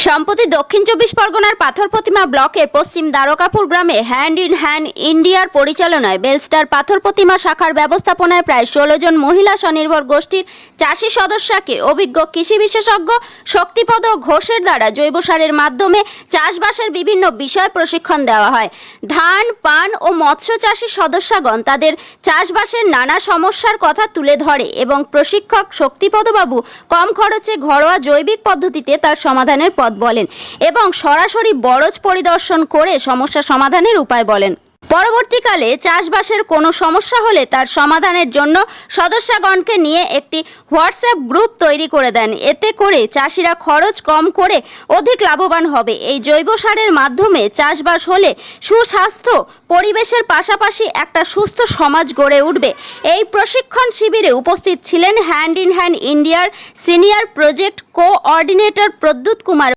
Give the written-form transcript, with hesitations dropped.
সম্প্রতি দক্ষিণ চব্বিশ পরগনার পাথর প্রতিমা ব্লকের পশ্চিম দ্বারকাপুর গ্রামে হ্যান্ড ইন হ্যান্ড ইন্ডিয়ার পরিচালনায় বেলস্টার পাথর প্রতিমা শাখার ব্যবস্থাপনায় প্রায় 16 জন মহিলা স্বনির্ভর গোষ্ঠীর চাষি সদস্যকে অভিজ্ঞ কৃষি বিশেষজ্ঞ শক্তিপদ ঘোষের দ্বারা জৈব সারের মাধ্যমে চাষবাসের বিভিন্ন বিষয় প্রশিক্ষণ দেওয়া হয়। ধান, পান ও মৎস্য চাষী সদস্যগণ তাদের চাষবাসের নানা সমস্যার কথা তুলে ধরে এবং প্রশিক্ষক শক্তিপদবাবু কম খরচে ঘরোয়া জৈবিক পদ্ধতিতে তার সমাধানের পথ বলেন এবং সরাসরি বরজ পরিদর্শন করে সমস্যা সমাধানের উপায় বলেন। পরবর্তীকালে চাষবাসের কোনো সমস্যা হলে তার সমাধানের জন্য সদস্যগণকে নিয়ে একটি হোয়াটসঅ্যাপ গ্রুপ তৈরি করে দেন। এতে করে চাষিরা খরচ কম করে অধিক লাভবান হবে। এই জৈব সারের মাধ্যমে চাষবাস হলে সুস্বাস্থ্য পরিবেশের পাশাপাশি একটা সুস্থ সমাজ গড়ে উঠবে। এই প্রশিক্ষণ শিবিরে উপস্থিত ছিলেন হ্যান্ড ইন হ্যান্ড ইন্ডিয়ার senior project coordinator Pradyut Kumar.